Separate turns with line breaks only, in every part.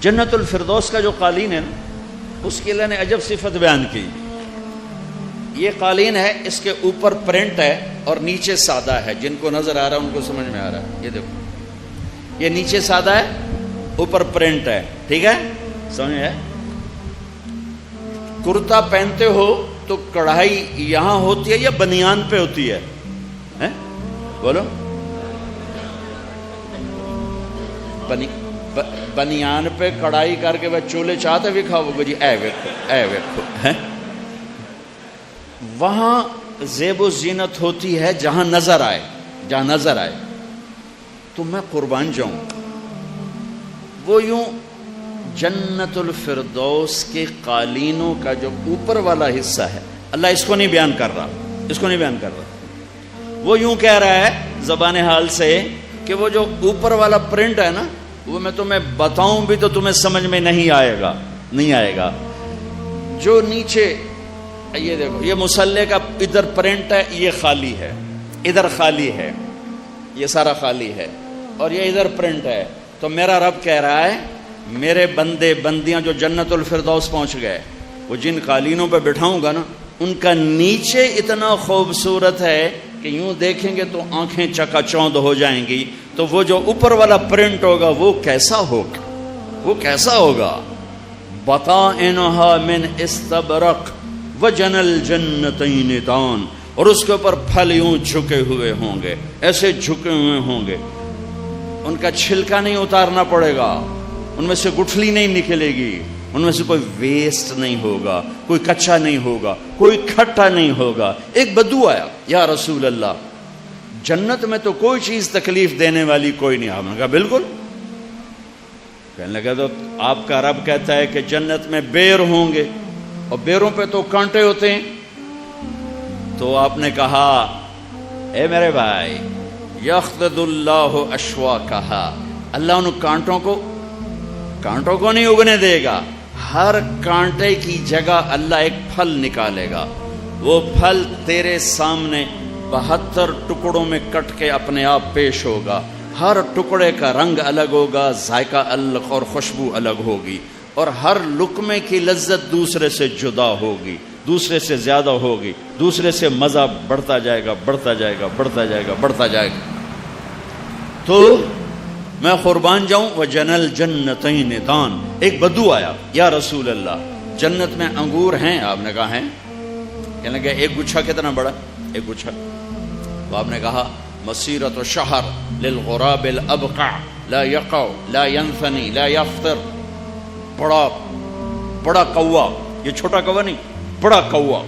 جنت الفردوس کا جو قالین ہے نا، اس کی اللہ نے عجب صفت بیان کی. یہ قالین ہے، اس کے اوپر پرنٹ ہے اور نیچے سادہ ہے. جن کو نظر آ رہا ہے ان کو سمجھ میں آ رہا ہے. یہ دیکھو، یہ نیچے سادہ ہے، اوپر پرنٹ ہے. ٹھیک ہے، سمجھ ہے. کرتا پہنتے ہو تو کڑھائی یہاں ہوتی ہے یا بنیان پہ ہوتی ہے؟ بولو. بنیان پہ کڑھائی کر کے وہ چولہے چاہتے بھی کھاؤ گے جی. اے ویکھو وہاں زیب و زینت ہوتی ہے جہاں نظر آئے، جہاں نظر آئے. تو میں قربان جاؤں، وہ یوں جنت الفردوس کے قالینوں کا جو اوپر والا حصہ ہے، اللہ اس کو نہیں بیان کر رہا، اس کو نہیں بیان کر رہا. وہ یوں کہہ رہا ہے زبان حال سے کہ وہ جو اوپر والا پرنٹ ہے نا، وہ میں تمہیں بتاؤں بھی تو تمہیں سمجھ میں نہیں آئے گا، نہیں آئے گا. جو نیچے یہ دیکھو، یہ مصلے کا ادھر پرنٹ ہے، یہ خالی ہے، ادھر خالی ہے، یہ سارا خالی ہے، اور یہ ادھر پرنٹ ہے. تو میرا رب کہہ رہا ہے میرے بندے بندیاں جو جنت الفردوس پہنچ گئے، وہ جن قالینوں پہ بٹھاؤں گا نا، ان کا نیچے اتنا خوبصورت ہے کہ یوں دیکھیں گے تو آنکھیں چکا چوند ہو جائیں گی. تو وہ جو اوپر والا پرنٹ ہوگا وہ کیسا ہوگا، وہ کیسا ہوگا. بطائنها من استبرق وجن الجنتین دان، اور اس کے اوپر پھل یوں جھکے ہوئے ہوں گے، ایسے جھکے ہوئے ہوں گے. ان کا چھلکا نہیں اتارنا پڑے گا، ان میں سے گٹھلی نہیں نکلے گی، ان میں سے کوئی ویسٹ نہیں ہوگا، کوئی کچا نہیں ہوگا، کوئی کھٹا نہیں ہوگا. ایک بدو آیا، یا رسول اللہ جنت میں تو کوئی چیز تکلیف دینے والی کوئی نہیں. آپ نے کہا بالکل. کہنے لگا تو آپ کا رب کہتا ہے کہ جنت میں بیر ہوں گے اور بیروں پہ تو کانٹے ہوتے ہیں. تو آپ نے کہا اے میرے بھائی، یخضد اللہ اشواکہا، اللہ ان کانٹوں کو نہیں اگنے دے گا. ہر کانٹے کی جگہ اللہ ایک پھل نکالے گا. وہ پھل تیرے سامنے 72 ٹکڑوں میں کٹ کے اپنے آپ پیش ہوگا. ہر ٹکڑے کا رنگ الگ ہوگا، ذائقہ الگ اور خوشبو الگ ہوگی، اور ہر لقمے کی لذت دوسرے سے جدا ہوگی، دوسرے سے زیادہ ہوگی، دوسرے سے مزہ بڑھتا جائے گا، بڑھتا جائے گا، بڑھتا جائے گا، بڑھتا جائے گا. تو میں قربان جاؤں وجن الجنتین دان. ایک بدو آیا، یا رسول اللہ جنت میں انگور ہیں؟ آپ نے کہا ہیں. کہنے لگا ایک گچھا کتنا بڑا؟ ایک گچھا. تو آپ نے کہا مسیرۃ شہر للغراب الابقع لا یقع لا ینثنی لا یفطر. بڑا کوا، یہ چھوٹا کوا نہیں، بڑا کوا،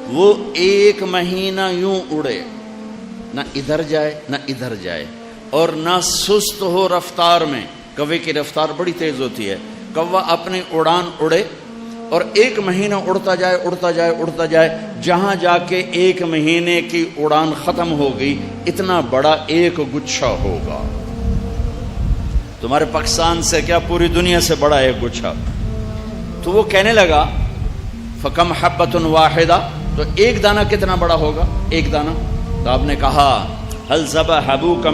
وہ 1 مہینہ یوں اڑے، نہ ادھر جائے نہ ادھر جائے، اور نہ سست ہو رفتار میں. کوے کی رفتار بڑی تیز ہوتی ہے. کوا اپنی اڑان اڑے اور 1 مہینہ اڑتا جائے، اڑتا جائے، اڑتا جائے، جہاں جا کے 1 مہینے کی اڑان ختم ہو گئی، اتنا بڑا ایک گچھا ہوگا. تمہارے پاکستان سے کیا پوری دنیا سے بڑا ایک گچھا. تو وہ کہنے لگا فکم حبۃ واحدہ، تو ایک دانہ کتنا بڑا ہوگا؟ ایک دانہ. تو آپ نے کہا هل ذبح ابوک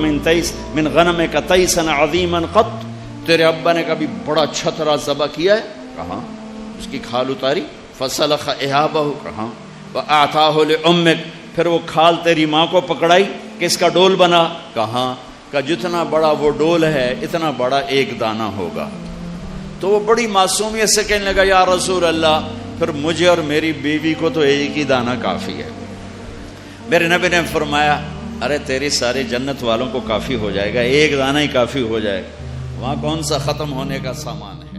من غنمک تیسا عظیما قط، تیرے ابا نے کبھی بڑا چھترا ذبح کیا ہے؟ کہاں. اس کی کھال اتاری، فسلخ اہابہ، کہاں. واعطاہ لامک، پھر وہ کھال تیری ماں کو پکڑائی کہ اس کا ڈول بنا، کہاں. کہ جتنا بڑا وہ ڈول ہے اتنا بڑا ایک دانہ ہوگا. تو وہ بڑی معصومیت سے کہنے لگا یا رسول اللہ پھر مجھے اور میری بیوی کو تو ایک ہی دانہ کافی ہے. میرے نبی نے فرمایا ارے تیری ساری جنت والوں کو کافی ہو جائے گا، ایک دانہ ہی کافی ہو جائے گا. وہاں کون سا ختم ہونے کا سامان ہے.